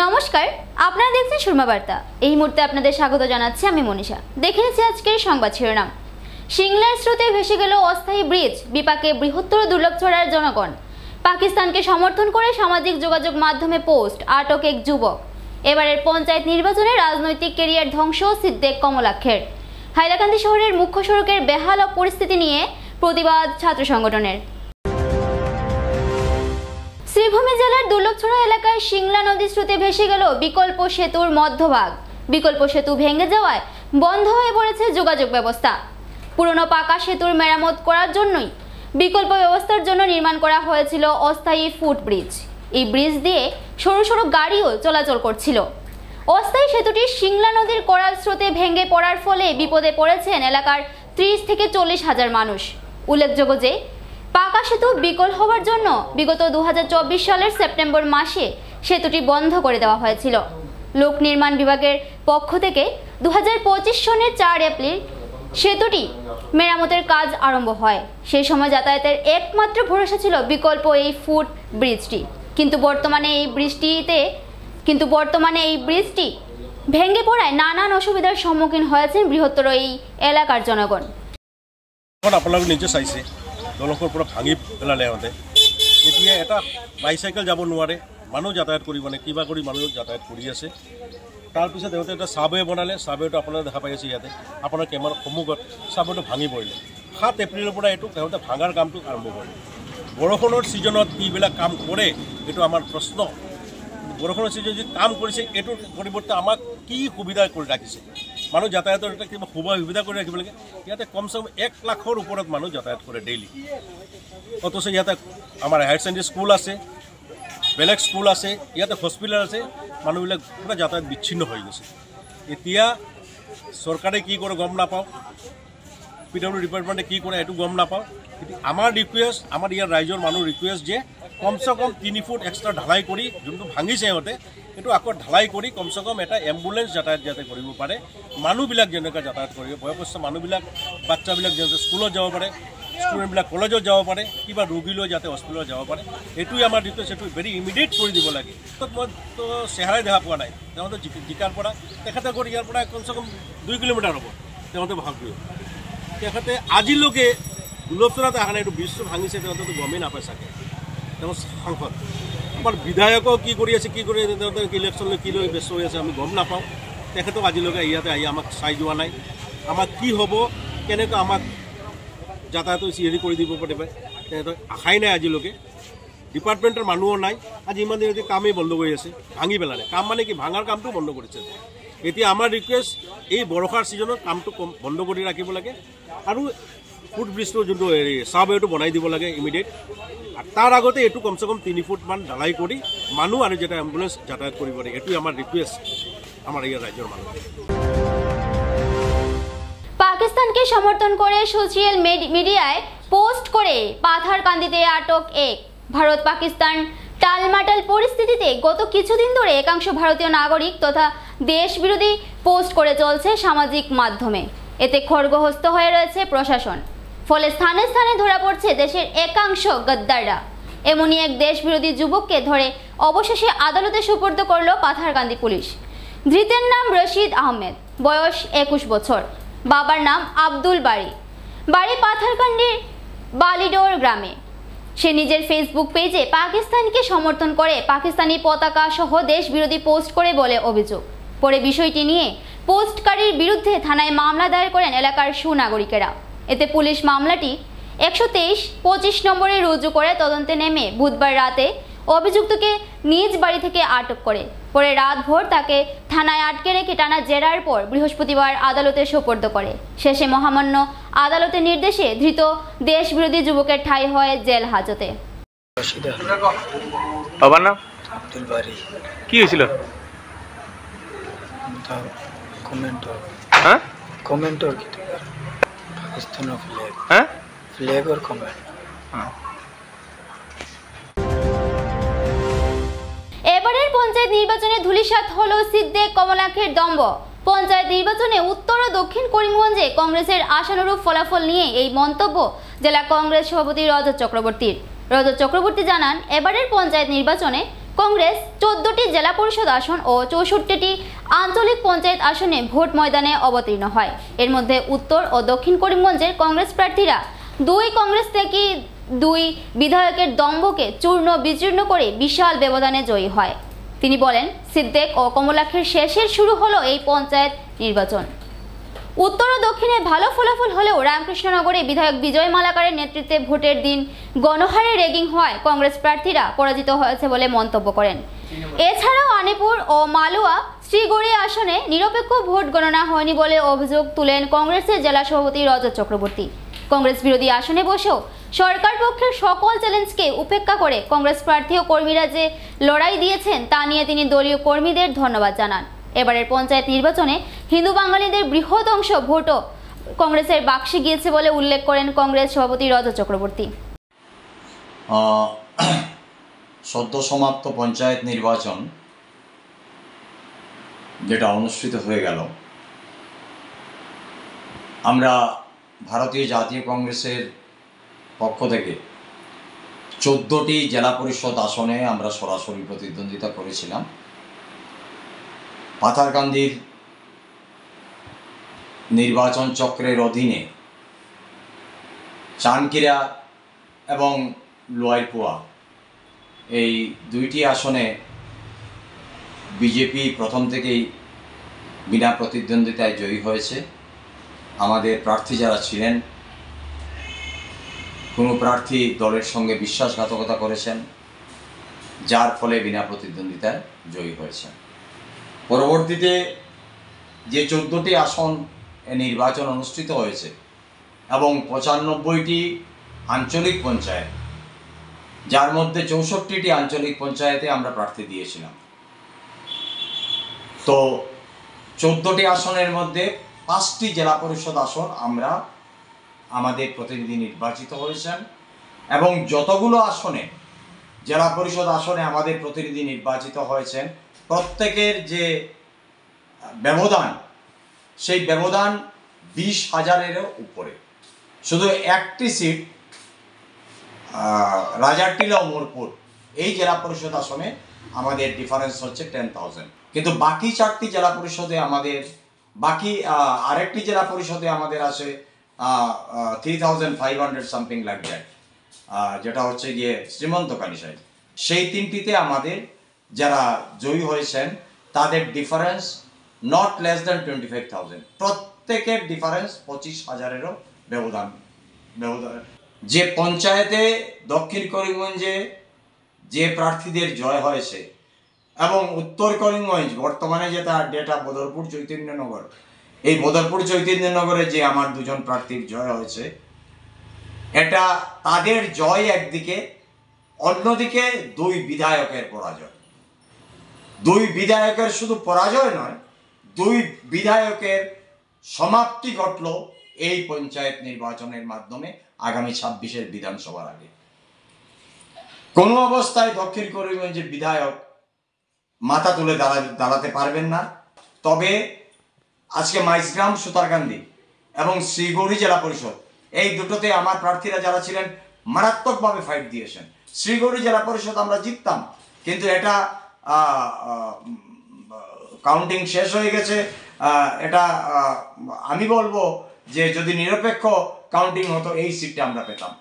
নমস্কার, আপনারা দেখছেন সুরমা বার্তা। এই মুহূর্তে আপনাদের স্বাগত জানাচ্ছি আমি মনীষা। দেখে নিচ্ছি আজকের সংবাদ শিরোনাম। সিংলার স্রোতে ভেসে গেল অস্থায়ী ব্রিজ, বিপাকে বৃহত্তর দুর্লভছড়ার জনগণ। পাকিস্তানকে সমর্থন করে সামাজিক যোগাযোগ মাধ্যমে পোস্ট, আটক এক যুবক। এবারের পঞ্চায়েত নির্বাচনে রাজনৈতিক ক্যারিয়ার ধ্বংস সিদ্দিক কমলাক্ষের। হাইলাকান্দি শহরের মুখ্য সড়কের বেহাল পরিস্থিতি নিয়ে প্রতিবাদ ছাত্র সংগঠনের। শ্রীভূমি জেলার দুর্লভছড়া এলাকায় সিংলা নদীর স্রোতে ভেসে গেল বিকল্প সেতুর মধ্যভাগ। বিকল্প সেতু ভেঙে যাওয়ায় বন্ধ হয়ে পড়েছে যোগাযোগ ব্যবস্থা। পুরনো পাকা সেতুর মেরামত করার জন্যই বিকল্প ব্যবস্থার জন্য নির্মাণ করা হয়েছিল অস্থায়ী ফুট ব্রিজ। এই ব্রিজ দিয়ে সরু সরু গাড়িও চলাচল করছিল। অস্থায়ী সেতুটি সিংলা নদীর করাল স্রোতে ভেঙে পড়ার ফলে বিপদে পড়েছেন এলাকার 30 থেকে 40 হাজার মানুষ। উল্লেখযোগ্য যে পাকা সেতু বিকল হওয়ার জন্য বিগত 2024 সালের সেপ্টেম্বর মাসে সেতুটি বন্ধ করে দেওয়া হয়েছিল। লোক নির্মাণ বিভাগের পক্ষ থেকে 2025 সনের 4 এপ্রিল সেতুটি মেরামতের কাজ আরম্ভ হয়। সেই সময় যাতায়াতের একমাত্র ভরসা ছিল বিকল্প এই ফুট ব্রিজটি। কিন্তু বর্তমানে এই ব্রিজটি ভেঙে পড়ায় নানান অসুবিধার সম্মুখীন হয়েছেন বৃহত্তর এই এলাকার জনগণ। দলকৰ পৰা ভাঙি পেলালে সিহঁতে। এতিয়া এটা বাইচাইকেল যাব নোৱাৰে, মানুহ যাতায়াত কৰিব নে কিবা কৰি মানুহ যাতায়াত কৰি আছে। তাৰপিছত সিহঁতে এটা ছাবৱে বনালে। ছাবৱেটো আপোনালোকে দেখা পাই আছে ইয়াতে আপোনাৰ কেমেৰাৰ সন্মুখত। ছাবৱেটো ভাঙি পৰিলে। 7 এপ্ৰিলৰ পৰা এইটো সিহঁতে ভাঙাৰ কামটো আৰম্ভ কৰিলে। বৰষুণৰ ছিজনত কিবিলাক কাম কৰে এইটো আমাৰ প্ৰশ্ন। বৰষুণৰ ছিজন যি কাম কৰিছে এইটোৰ পৰিৱৰ্তে আমাক কি সুবিধা কৰি ৰাখিছে? মানুহ যাতায়াতৰ এটা কিবা সুবিধা কৰি ৰাখিব লাগে। ইয়াতে কমচে কম 1 লাখৰ ওপৰত মানুহ যাতায়াত কৰে ডেইলি। অথচ ইয়াতে আমাৰ হায়াৰ ছেকেণ্ডেৰী স্কুল আছে, বেলেগ স্কুল আছে, ইয়াতে হস্পিটেল আছে। মানুহবিলাক পুৰা যাতায়াত বিচ্ছিন্ন হৈ গৈছে। এতিয়া চৰকাৰে কি কৰে গম নাপাওঁ, PW ডিপাৰ্টমেণ্টে কি কৰে এইটো গম নাপাওঁ। কিন্তু আমাৰ ৰিকুৱেষ্ট, আমাৰ ইয়াৰ ৰাইজৰ মানুহ ৰিকুৱেষ্ট যে কমচে কম 3 ফুট এক্সট্ৰা ঢালাই কৰি যোনটো ভাঙিছে সিহঁতে এইটো আকৌ ঢালাই কৰি কমচে কম এটা এম্বুলেঞ্চ যাতায়াত যাতে কৰিব পাৰে। মানুহবিলাক যেনেকৈ যাতায়াত কৰিব, বয়সস্থ মানুহবিলাক, বাচ্চাবিলাক যাতে স্কুলত যাব পাৰে, ষ্টুডেণ্টবিলাক কলেজত যাব পাৰে, কিবা ৰোগী লৈ যাতে হস্পিটেলত যাব পাৰে। এইটোৱে আমাৰ ৰিকুৱেষ্ট। এইটো ভেৰি ইমিডিয়েট কৰি দিব লাগে। মইতো চেহেৰাই দেখা পোৱা নাই। তেওঁতে জিকাৰ পৰা তেখেতে কৰি ইয়াৰ পৰা কমচে কম 2 কিলোমিটাৰ হ'ব তেওঁতে ভাগকৈ। তেখেতে আজিলৈকে দুৰ্লভছড়াত অহা নাই। এইটো ব্ৰিজটো ভাঙিছে তেওঁতো গমেই নাপায় চাগে। তেওঁ সাংসদ, আমাৰ বিধায়কো কি কৰি আছে, কি কৰি তেওঁতে ইলেকশ্যনলৈ কি লৈ ব্যস্ত হৈ আছে আমি গম নাপাওঁ। তেখেতক আজিলৈকে ইয়াতে আহি আমাক চাই যোৱা নাই। আমাক কি হ'ব, কেনেকৈ আমাক যাতায়াত হেৰি কৰি দিব পাৰিব তেখেতক আশাই নাই আজিলৈকে। ডিপাৰ্টমেণ্টৰ মানুহো নাই। আজি ইমান দিন কামেই বন্ধ কৰি আছে, ভাঙি পেলালে। কাম মানে কি, ভাঙাৰ কামটো বন্ধ কৰিছে। এতিয়া আমাৰ ৰিকুৱেষ্ট এই বৰষাৰ ছিজনত কামটো বন্ধ কৰি ৰাখিব লাগে আৰু ফুট ব্ৰিজটো যোনটো হেৰি ছাবৱেটো বনাই দিব লাগে ইমিডিয়েট। তাৰ আগতে এইটো কমচে কম 3 ফুটমান ঢালাই কৰি মানুহ আৰু যেটা এম্বুলেঞ্চ যাতায়াত কৰিব লাগে। এইটোৱে আমাৰ ৰিকুৱেষ্ট আমাৰ ইয়াৰ ৰাজ্যৰ মানুহ। পাকিস্তানকে সমর্থন করে সোশ্যাল মিডিয়ায় পোস্ট করে পাথারকান্দিতে আটক এক। ভারত পাকিস্তান টালমাটাল পরিস্থিতিতে গত কিছুদিন ধরে একাংশ ভারতীয় নাগরিক তথা দেশ বিরোধী পোস্ট করে চলছে সামাজিক মাধ্যমে। এতে খড়গহস্ত হয়ে রয়েছে প্রশাসন। ফলে স্থানে স্থানে ধরা পড়ছে দেশের একাংশ গদ্দাররা। এমনই এক দেশ বিরোধী যুবককে ধরে অবশেষে আদালতে সুপর্দ করল পাথারকান্দি পুলিশ। ধৃতের নাম রশিদ আহমেদ, বয়স 21 বছর। বাবার নাম আব্দুল বাড়ি, বাড়ি পাথারকান্দির বালিডোর গ্রামে। সে নিজের ফেসবুক পেজে পাকিস্তানকে সমর্থন করে পাকিস্তানি পতাকা সহ দেশ বিরোধী পোস্ট করে বলে অভিযোগ। পরে বিষয়টি নিয়ে পোস্টকারীর বিরুদ্ধে থানায় মামলা দায়ের করেন এলাকার সুনাগরিকেরা। এতে পুলিশ মামলাটি 123-25 নম্বরে রুজু করে তদন্তে নেমে বুধবার রাতে অভিযুক্তকে নিজ বাড়ি থেকে আটক করে। পরে রাতভর তাকে থানায় আটকে রেখে টানা জেরার পর বৃহস্পতিবার আদালতে সোপর্দ করে। শেষে মহামান্য আদালতের নির্দেশে ধৃত দেশ বিরোধী যুবকের ঠাঁই হয় জেল হাজতে। বাবার নাম আব্দুল বারি। কি হয়েছিল? কমেন্টর পাকিস্তান ফ্ল্যাগ, ফ্ল্যাগ और কমেন্ট। এবারের পঞ্চায়েত নির্বাচনে ধূলিসাৎ হলো সিদ্দিক কমলাক্ষের দম্ভ। পঞ্চায়েত নির্বাচনে উত্তর ও দক্ষিণ করিমগঞ্জে কংগ্রেসের আশানুরূপ ফলাফল নিয়ে এই মন্তব্য জেলা কংগ্রেস সভাপতি রজত চক্রবর্তীর। রজত চক্রবর্তী জানান, এবারের পঞ্চায়েত নির্বাচনে কংগ্রেস 14টি জেলা পরিষদ আসন ও 64টি আঞ্চলিক পঞ্চায়েত আসনে ভোট ময়দানে অবতীর্ণ হয়। এর মধ্যে উত্তর ও দক্ষিণ করিমগঞ্জের কংগ্রেস প্রার্থীরা কংগ্রেস থেকে 2 বিধায়কের দম্ভকে চূর্ণ বিচূর্ণ করে বিশাল ব্যবধানে জয়ী হয়। তিনি বলেন, সিদ্দেক ও কমলাক্ষের শেষের শুরু হলো এই পঞ্চায়েত নির্বাচন। উত্তর ও দক্ষিণে ভালো ফলাফল হলেও রামকৃষ্ণনগরে বিধায়ক বিজয় মালাকারের নেতৃত্বে ভোটের দিন গণহারে রেগিং হওয়ায় কংগ্রেস প্রার্থীরা পরাজিত হয়েছে বলে মন্তব্য করেন। এছাড়াও আনিপুর ও মালুয়া শ্রীগড়ি আসনে নিরপেক্ষ ভোট গণনা হয়নি বলে অভিযোগ তুলেন কংগ্রেসের জেলা সভাপতি রজত চক্রবর্তী। কংগ্রেস বিরোধী আসনে বসেও সরকার পক্ষের সকল চ্যালেঞ্জকে উপেক্ষা করে কংগ্রেস প্রার্থী ও কর্মীরা যে লড়াই দিয়েছেন তা নিয়ে তিনি দলীয় কর্মীদের ধন্যবাদ জানান। এবারের পঞ্চায়েত নির্বাচনে হিন্দু বাঙালিদের বৃহৎ অংশ ভোটও কংগ্রেসের বাক্সে গিয়েছে বলে উল্লেখ করেন কংগ্রেস সভাপতি রজত চক্রবর্তী। সদ্য সমাপ্ত পঞ্চায়েত নির্বাচন যেটা অনুষ্ঠিত হয়ে গেল, আমরা ভারতীয় জাতীয় কংগ্রেসের পক্ষ থেকে 14টি জেলা পরিষদ আসনে আমরা সরাসরি প্রতিদ্বন্দ্বিতা করেছিলাম। পাথারকান্দির নির্বাচন চক্রের অধীনে চানকিরা এবং লোয়ারপুয়া এই 2টি আসনে বিজেপি প্রথম থেকেই বিনা প্রতিদ্বন্দ্বিতায় জয়ী হয়েছে। আমাদের প্রার্থী যারা ছিলেন, কোনো প্রার্থী দলের সঙ্গে বিশ্বাসঘাতকতা করেছেন, যার ফলে বিনা প্রতিদ্বন্দ্বিতায় জয়ী হয়েছেন। পরবর্তীতে যে 14টি আসন নির্বাচন অনুষ্ঠিত হয়েছে এবং 95টি আঞ্চলিক পঞ্চায়েত, যার মধ্যে 64টি আঞ্চলিক পঞ্চায়েতে আমরা প্রার্থী দিয়েছিলাম। তো 14টি আসনের মধ্যে 5টি জেলা পরিষদ আসন আমরা আমাদের প্রতিনিধি নির্বাচিত হয়েছেন এবং যতগুলো আসনে জেলা পরিষদ আসনে আমাদের প্রতিনিধি নির্বাচিত হয়েছেন, প্রত্যেকের যে ব্যবধান, সেই ব্যবধান 20,000-এরও উপরে। শুধু একটি সিট রাজারটিলা ও মোরপুর এই জেলা পরিষদ আসনে আমাদের ডিফারেন্স হচ্ছে 10,000, কিন্তু বাকি 4টি জেলা পরিষদে আমাদের আরেকটি জেলা পরিষদে আমাদের আছে 3,500 সামথিং লাইক দ্যাট, যেটা হচ্ছে গিয়ে শ্রীমন্তকালী সাইড। সেই 3টিতে আমাদের যারা জয়ী হয়েছেন তাদের ডিফারেন্স নট লেস দ্যান 25,000, প্রত্যেকের ডিফারেন্স 25,000-এরও ব্যবধান। যে পঞ্চায়েতে দক্ষিণ করিমগঞ্জে যে প্রার্থীদের জয় হয়েছে এবং উত্তর করিমগঞ্জ বর্তমানে যেটা ডেটা বদরপুর চৈতন্যনগর, এই বদরপুর চৈতন্যনগরে যে আমার 2জন প্রার্থীর জয় হয়েছে, এটা তাদের জয় একদিকে, অন্যদিকে 2 বিধায়কের পরাজয়। 2 বিধায়কের শুধু পরাজয় নয়, 2 বিধায়কের সমাপ্তি ঘটল এই পঞ্চায়েত নির্বাচনের মাধ্যমে আগামী 26-এর বিধানসভার আগে। কোনো অবস্থায় দক্ষিণ করিমগঞ্জের বিধায়ক মাথা তুলে দাঁড়াতে পারবেন না। তবে আজকে মাইজগ্রাম, সুতারকান্দি এবং শ্রীগৌরী জেলা পরিষদ, এই দুটোতে আমার প্রার্থীরা যারা ছিলেন মারাত্মকভাবে ফাইট দিয়েছেন। শ্রীগৌরী জেলা পরিষদ আমরা জিততাম, কিন্তু এটা কাউন্টিং শেষ হয়ে গেছে। এটা আমি বলবো যে যদি নিরপেক্ষ কাউন্টিং হতো এই সিটটা আমরা পেতাম,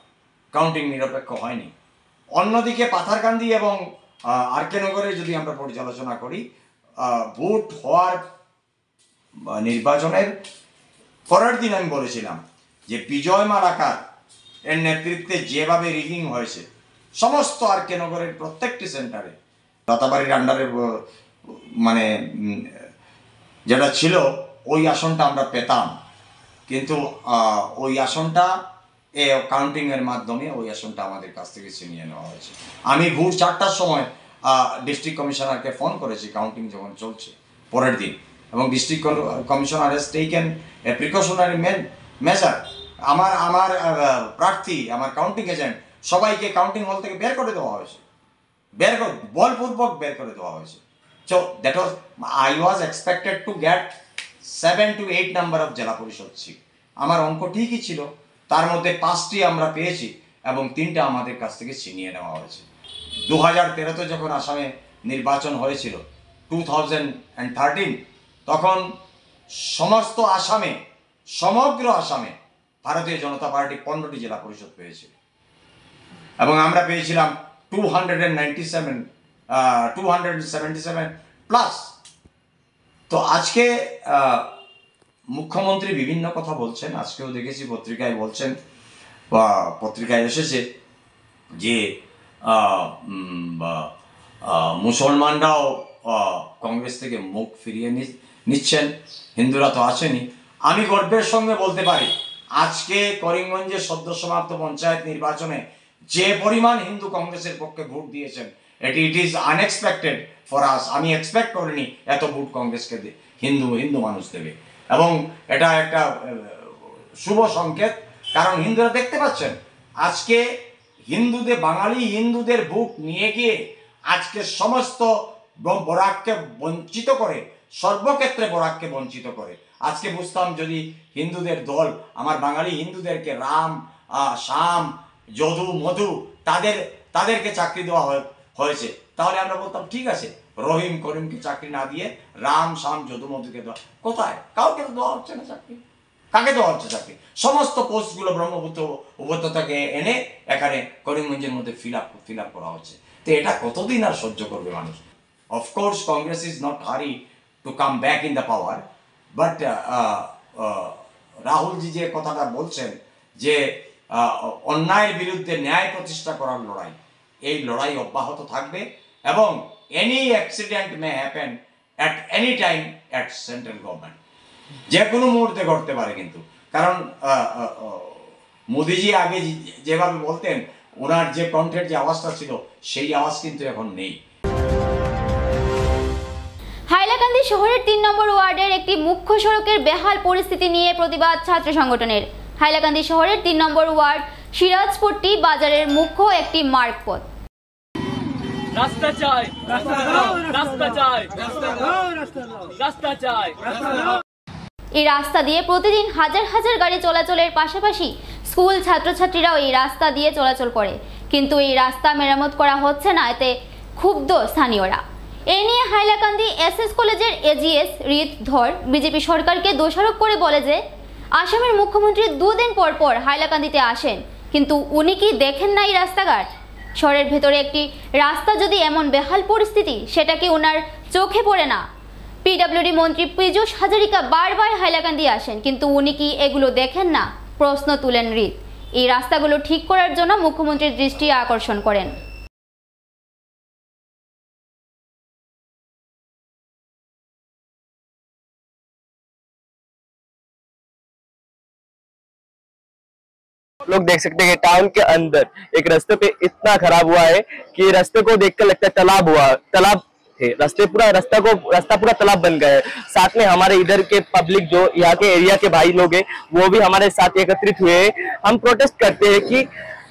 কাউন্টিং নিরপেক্ষ হয়নি। অন্যদিকে পাথারকান্দি এবং আরকে নগরে যদি আমরা পর্যালোচনা করি, ভোট হওয়ার নির্বাচনের পরের দিন আমি বলেছিলাম যে বিজয় মালাকার এর নেতৃত্বে যেভাবে রিগিং হয়েছে সমস্ত আরকে নগরের প্রত্যেকটি সেন্টারে, রাতাবাড়ির আন্ডারে মানে যেটা ছিল ওই আসনটা আমরা পেতাম, কিন্তু ওই আসনটা কাউন্টিংয়ের মাধ্যমে ওই আসনটা আমাদের কাছ থেকে ছিনিয়ে নেওয়া হয়েছে। আমি ভোর 4টার সময় ডিস্ট্রিক্ট কমিশনারকে ফোন করেছি কাউন্টিং যখন চলছে পরের দিন, এবং district commissioner has taken A precautionary measure. আমার প্রার্থী, আমার কাউন্টিং এজেন্ট সবাইকে কাউন্টিং হল থেকে বের করে দেওয়া হয়েছে, বলপূর্বক বের করে দেওয়া হয়েছে। So that was, I was expected to get 7 to 8 number of জেলা পরিষদ সিট। আমার অঙ্ক ঠিকই ছিল, তার মধ্যে 5টি আমরা পেয়েছি এবং 3টা আমাদের কাছ থেকে ছিনিয়ে নেওয়া হয়েছে। 2013-তে যখন আসামে নির্বাচন হয়েছিল 2013, তখন সমস্ত আসামে, সমগ্র আসামে ভারতীয় জনতা পার্টি 15টি জেলা পরিষদ পেয়েছিল এবং আমরা পেয়েছিলাম 277 প্লাস। তো আজকে মুখ্যমন্ত্রী বিভিন্ন কথা বলছেন, আজকেও দেখেছি পত্রিকায় বলছেন বা পত্রিকায় এসেছে যে মুসলমানরাও কংগ্রেস থেকে মুখ ফিরিয়ে নিচ্ছেন, হিন্দুরা তো আসেনি। আমি গর্বের সঙ্গে বলতে পারি আজকে করিমগঞ্জে সদ্য সমাপ্ত পঞ্চায়েত নির্বাচনে যে পরিমাণ হিন্দু কংগ্রেসের পক্ষে ভোট দিয়েছেন, it is unexpected for us. আমি এক্সপেক্ট করিনি এত ভোট কংগ্রেসকে হিন্দু মানুষ দেবে, এবং এটা একটা শুভ সংকেত। কারণ হিন্দুরা দেখতে পাচ্ছেন আজকে হিন্দুদের, বাঙালি হিন্দুদের ভোট নিয়ে গিয়ে আজকে সমস্ত বরাককে বঞ্চিত করে, সর্বক্ষেত্রে বরাককে বঞ্চিত করে। আজকে বুঝতাম যদি হিন্দুদের দল আমার বাঙালি হিন্দুদেরকে রাম, শ্যাম, যদু, মধু তাদেরকে চাকরি দেওয়া হয়েছে, তাহলে আমরা বলতাম ঠিক আছে, রহিম করিমকে চাকরি না দিয়ে রাম, শ্যাম, যদু, মধুকে দেওয়া। কোথায়? কাউকে তো দেওয়া হচ্ছে না চাকরি। কাকে দেওয়া হচ্ছে চাকরি? সমস্ত পোস্টগুলো ব্রহ্মপুত্র উপত্যকাকে এনে এখানে করিমগঞ্জের মধ্যে ফিল আপ করা হচ্ছে। তো এটা কতদিন আর সহ্য করবে মানুষ? Of course Congress is not hurry to come back in the power, but Rahulji যে কথাটা বলছেন যে অন্যায়ের বিরুদ্ধে ন্যায় প্রতিষ্ঠা করার লড়াই, এই লড়াই অব্যাহত থাকবে এবং any accident may happen at any time at central government. যে কোনো মুহূর্তে ঘটতে পারে কিন্তু, কারণ মোদিজি আগে যেভাবে বলতেন, ওনার যে কণ্ঠের যে আওয়াজটা ছিল সেই আওয়াজ কিন্তু এখন নেই। হাইলাকান্দি শহরের 3 নম্বর ওয়ার্ডের একটি মুখ্য সড়কের বেহাল পরিস্থিতি নিয়ে প্রতিবাদ ছাত্র সংগঠনের। হাইলাকান্দি শহরের 3 নম্বর ওয়ার্ড সিরাজপট্টি বাজারের মুখ্য একটি মার্গপথ। রাস্তা চাই, রাস্তা চাই, রাস্তা চাই। এই রাস্তা দিয়ে প্রতিদিন হাজার হাজার গাড়ি চলাচলের পাশাপাশি স্কুল ছাত্রছাত্রীরাও এই রাস্তা দিয়ে চলাচল করে, কিন্তু এই রাস্তা মেরামত করা হচ্ছে না, এতে ক্ষুব্ধ স্থানীয়রা। এ নিয়ে হাইলাকান্দি এসএস কলেজের এজিএস রিত ধর বিজেপি সরকারকে দোষারোপ করে বলে যে আসামের মুখ্যমন্ত্রী 2 দিন পর পর হাইলাকান্দিতে আসেন, কিন্তু উনি কি দেখেন না এই রাস্তাঘাট? শহরের ভেতরে একটি রাস্তা যদি এমন বেহাল পরিস্থিতি, সেটা কি ওনার চোখে পড়ে না? পিডব্লিউডি মন্ত্রী পীযূষ হাজারিকা বারবার হাইলাকান্দি আসেন, কিন্তু উনি কি এগুলো দেখেন না? প্রশ্ন তুলেন রিত। এই রাস্তাগুলো ঠিক করার জন্য মুখ্যমন্ত্রীর দৃষ্টি আকর্ষণ করেন। लोग देख सकते हैं टाउन के अंदर एक रास्ते पे इतना खराब हुआ है कि रास्ते को देखकर लगता है तालाब है। रास्ता पूरा तालाब बन गया है। साथ में हमारे इधर के पब्लिक, जो यहाँ के एरिया के भाई लोग हैं, वो भी हमारे साथ एकत्रित हुए हैं। हम प्रोटेस्ट करते हैं कि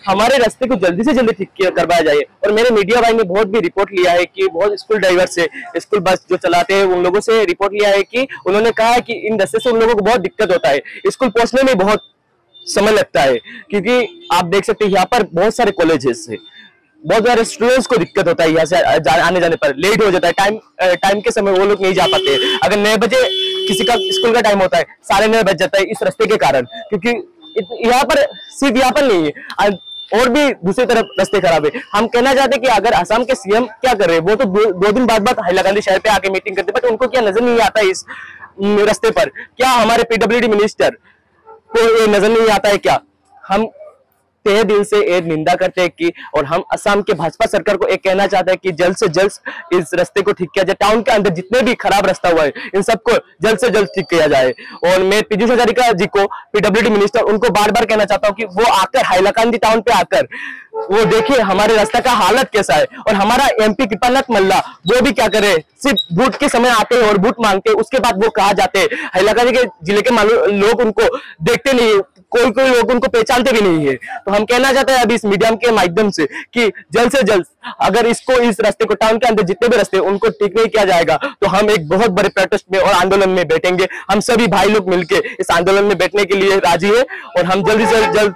हमारे रास्ते को जल्दी से जल्दी ठीक करवाया जाए। और मेरे मीडिया भाई ने बहुत भी रिपोर्ट लिया है कि बहुत स्कूल ड्राइवर से, स्कूल बस जो चलाते हैं, उन लोगों से रिपोर्ट लिया है कि उन्होंने कहा है कि इन रास्ते से उन लोगों को बहुत दिक्कत होता है, स्कूल पहुंचने में बहुत समय लगता है, क्योंकि आप देख सकते हैं यहाँ पर बहुत सारे कॉलेजेस है, बहुत सारे स्टूडेंट्स को दिक्कत होता है। यहाँ से आने जाने पर लेट हो जाता है, टाइम के समय वो लोग नहीं जा पाते। अगर 9 बजे किसी का स्कूल का टाइम होता है, 9:30 बज जाता है इस रास्ते के कारण, क्योंकि यहाँ पर सिर्फ यहाँ पर नहीं है, और भी दूसरी तरफ रास्ते खराब है। हम कहना चाहते हैं कि अगर असम के सीएम क्या कर रहे हैं, वो तो 2 दिन बाद हाइलाकांदी शहर पे आके मीटिंग करते, बट उनको क्या नजर नहीं आता है इस रास्ते पर? क्या हमारे पीडब्ल्यूडी मिनिस्टर को ये नजर नहीं आता है क्या? हम तहे दिल से एक निंदा करते हैं कि, और हम असम के भाजपा सरकार को एक कहना चाहते हैं कि जल्द से जल्द इस रास्ते को ठीक किया जाए। टाउन के अंदर जितने भी खराब रास्ता हुआ है, इन सबको जल्द से जल्द ठीक किया जाए। और मैं पीयूष हजारिका जी को, पीडब्ल्यूडी मिनिस्टर, उनको बार बार कहना चाहता हूँ कि वो आकर हाइलाकांदी टाउन पे आकर वो देखिए हमारे रास्ता का हालत कैसा है। और हमारा एमपी कृपानाथ मल्ला, वो भी क्या करे, सिर्फ वोट के समय आते हैं और वोट मांगते हैं, उसके बाद वो कहा जाते हैं। हाइलाकांदी के जिले के लोग उनको देखते नहीं, कोई लोग उनको पहचानते भी नहीं है। तो हम कहना चाहते हैं अभी इस मीडियम के माध्यम से कि जल्द से जल्द अगर इस रास्ते को, टाउन के अंदर जितने भी रास्ते उनको ठीक नहीं किया जाएगा, तो हम एक बहुत बड़े प्रोटेस्ट में और आंदोलन में बैठेंगे। हम सभी भाई लोग मिलकर इस आंदोलन में बैठने के लिए राजी है, और हम जल्दी से जल्द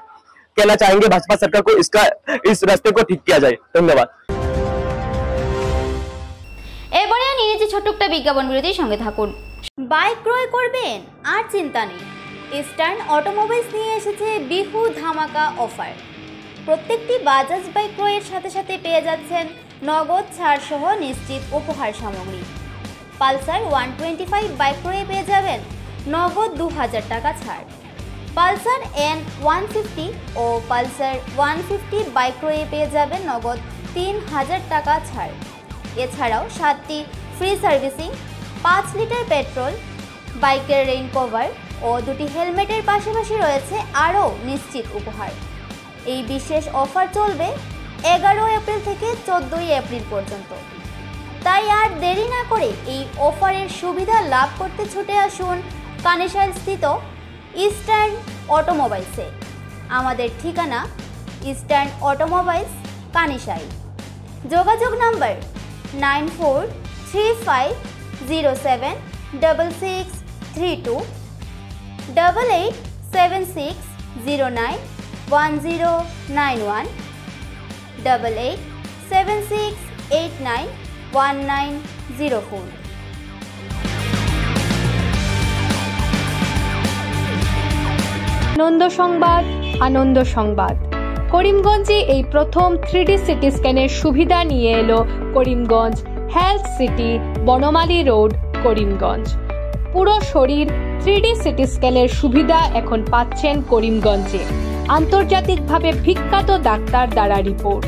कहना चाहेंगे भाजपा सरकार को इस रास्ते को ठीक किया जाए। धन्यवाद। নিয়েছি ছোট্ট একটা বিজ্ঞাপন বিরতির সঙ্গে থাকুন। বাইক ক্রয় করবেন আর চিন্তা নেই, ইস্টার্ন অটোমোবাইলস নিয়ে এসেছে বিহু ধামাকা অফার। প্রত্যেকটি বাজাজ বাইক ক্রয়ের সাথে সাথে পেয়ে যাচ্ছেন নগদ ছাড় সহ নিশ্চিত উপহার সামগ্রী। পালসার 125 বাইক ক্রয়ে পেয়ে যাবেন নগদ 2000 টাকা ছাড়। পালসার N150 ও পালসার 150 বাইক ক্রয়ে পেয়ে যাবেন নগদ 3000 টাকা ছাড়। এছাড়াও 7টি ফ্রি সার্ভিসিং, 5 লিটার পেট্রোল, বাইকের রেইন কভার ও 2টি হেলমেটের পাশাপাশি রয়েছে আরও নিশ্চিত উপহার। এই বিশেষ অফার চলবে 11 এপ্রিল থেকে 14 এপ্রিল পর্যন্ত। তাই আর দেরি না করে এই অফারের সুবিধা লাভ করতে ছুটে আসুন কানেশাইল স্থিত ইস্টার্ন অটোমোবাইলসে। আমাদের ঠিকানা ইস্টার্ন অটোমোবাইলস, কানেশাইল। যোগাযোগ নাম্বার 9435076632, 8876091091, 8876891904। আনন্দ সংবাদ, আনন্দ সংবাদ। করিমগঞ্জে এই প্রথম 3D সিটি স্ক্যানের সুবিধা নিয়ে এলো Karimganj health city, Banamali road, Karimganj. পুরো শরীর 3D সিটি স্ক্যানের সুবিধা এখন পাচ্ছেন করিমগঞ্জে। আন্তর্জাতিকভাবে বিখ্যাত ডাক্তার দ্বারা রিপোর্ট।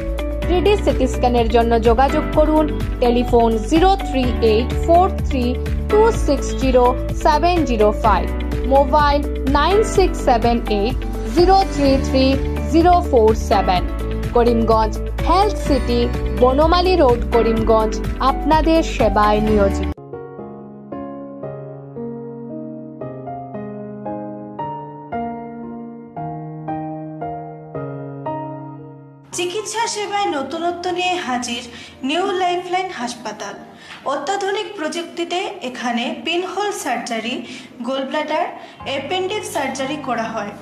3D সিটি স্ক্যানের জন্য যোগাযোগ করুন telephone 03843260705, mobile 9678033047। Karimganj health city, Banamali road, Karimganj আপনাদের সেবায় নিয়োজিত। চিকিৎসা সেবায় নতুনত্ব নিয়ে হাজির নিউ লাইফলাইন হাসপাতাল। অত্যাধুনিক প্রযুক্তিতে এখানে pinhole surgery, gallbladder, appendix surgery করা হয়।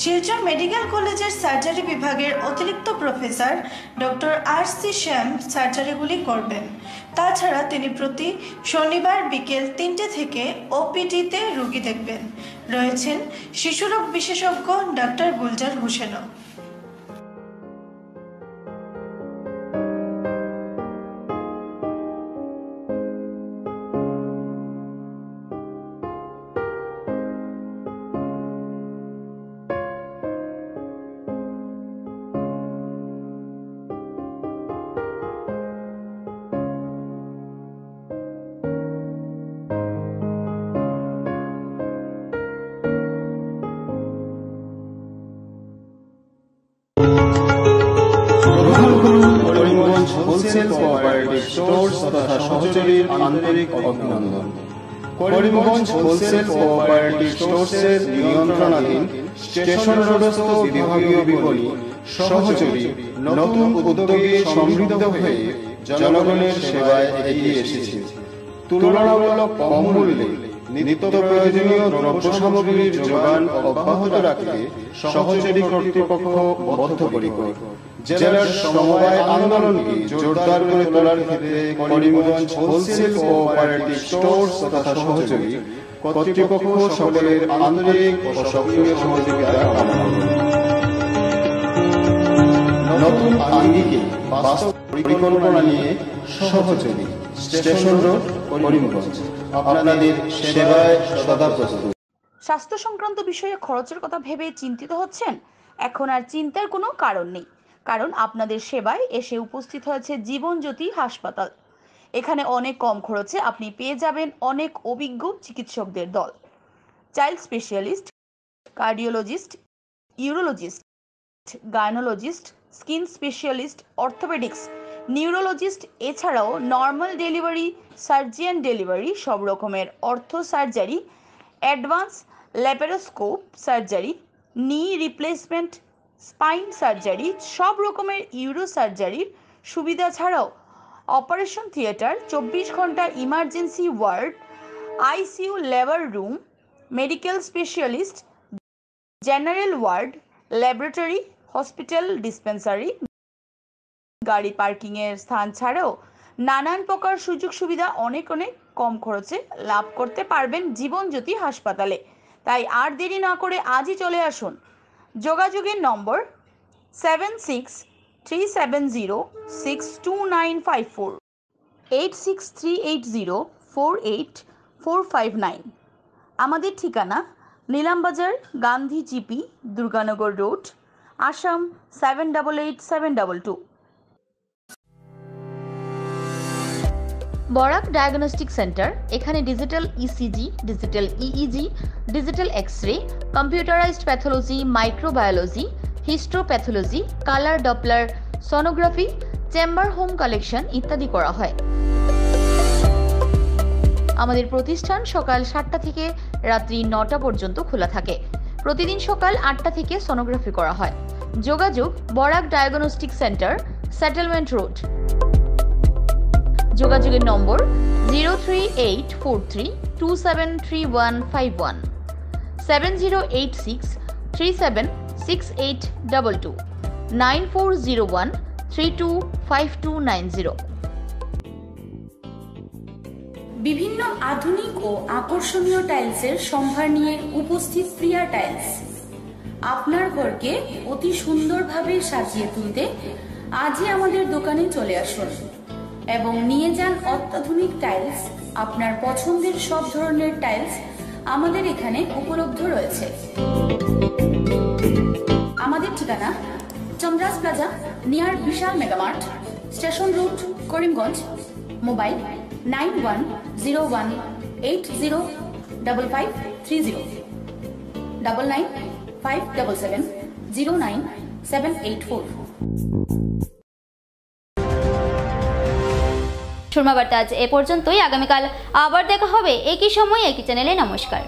শিলচর মেডিকেল কলেজের সার্জারি বিভাগের অতিরিক্ত প্রফেসর ডক্টর RC শ্যাম সার্জারিগুলি করবেন। তাছাড়া তিনি প্রতি শনিবার বিকেল 3টে থেকে OPD-তে রোগী দেখবেন। রয়েছেন শিশুরোগ বিশেষজ্ঞ ডক্টর গুলজার হোসেনও। হোলসেল কোঅপারেটিভ স্টোর্স তথা সহযোগীর আন্তরিক অভিনন্দন। করিমগঞ্জ হোলসেল কোঅপারেটিভ স্টোর্সের নিয়ন্ত্রণাধীন স্টেশন রোডস্থ বিভাগীয় বিপণী সহযোগী নতুন উদ্যোগে সমৃদ্ধ হয়ে জনগণের সেবায় এগিয়ে এসেছে। তুলনামূলক কম মূল্যে নিত্য প্রয়োজনীয় দ্রব্য সামগ্রীর যোগান অব্যাহত রাখতে সহযোগী কর্তৃপক্ষ বদ্ধপরিকর। জেলার সমবায় আন্দোলনকে জোরদার করে তোলার ক্ষেত্রে করিমগঞ্জ হোলসেল কোঅপারেটিভ স্টোর্স তথা সহযোগী কর্তৃপক্ষ সকলের আন্তরিক ও সক্রিয় সহযোগিতা কামনা করে। নতুন আঙ্গিকে বাস্তব পরিকল্পনা নিয়ে সহযোগী স্টেশন রোড, করিমগঞ্জ আপনাদের সেবায় সদা প্রস্তুত। স্বাস্থ্য সংক্রান্ত বিষয়ে খরচের কথা ভেবে চিন্তিত হচ্ছেন? এখন আর চিন্তার কোনো কারণ নেই, কারণ আপনাদের সেবায় এসে উপস্থিত হয়েছে জীবনজ্যোতি হাসপাতাল। এখানে অনেক কম খরচে আপনি পেয়ে যাবেন অনেক অভিজ্ঞ চিকিৎসকদের দল। Child specialist, cardiologist, urologist, gynaecologist, skin specialist, orthopaedics, neurologist, এছাড়াও নর্মাল ডেলিভারি, সার্জিয়ান ডেলিভারি, সব রকমের ortho surgery, advance laparoscope surgery, knee replacement, spine surgery, সব রকমের ইউরো সার্জারির সুবিধা ছাড়াও অপারেশন থিয়েটার, 24 ঘন্টা emergency ward, ICU labour room, medical specialist, general ward, laboratory, hospital dispensary, গাড়ি পার্কিংয়ের স্থান ছাড়াও নানান প্রকার সুযোগ সুবিধা অনেক কম খরচে লাভ করতে পারবেন জীবনজ্যোতি হাসপাতালে। তাই আর দেরি না করে আজই চলে আসুন। যোগাযোগের নম্বর 7637062954, 8638048459। আমাদের ঠিকানা Nilambazar, Gandhi GP, Durganagar road, Assam 788722। Barak diagnostic centre, এখানে digital ECG, digital EEG, digital x-ray, computerised pathology, microbiology, histopathology, colour Doppler sonography, chamber home collection ইত্যাদি করা হয়। আমাদের প্রতিষ্ঠান সকাল 7টা থেকে রাত্রি 9টা পর্যন্ত খোলা থাকে। প্রতিদিন সকাল 8টা থেকে সোনোগ্রাফি করা হয়। যোগাযোগ Barak diagnostic centre, settlement road. যোগাযোগের নম্বর 03843273151, 7086376822, 9401325290। বিভিন্ন আধুনিক ও আকর্ষণীয় টাইলসের সম্ভার নিয়ে উপস্থিত প্রিয়া টাইলস। আপনার ঘরকে অতি সুন্দরভাবে সাজিয়ে তুলতে আজই আমাদের দোকানে চলে আসুন এবং নিয়ে যান অত্যাধুনিক টাইলস। আপনার পছন্দের সব ধরনের টাইলস আমাদের এখানে উপলব্ধ রয়েছে। আমাদের ঠিকানা Chandras plaza, near Vishal Mega Mart, station road, Karimganj. Mobile 9101805530, 9957709784। Surma Barta আজ এ পর্যন্তই। আগামীকাল আবার দেখা হবে একই সময় একই চ্যানেলে। নমস্কার।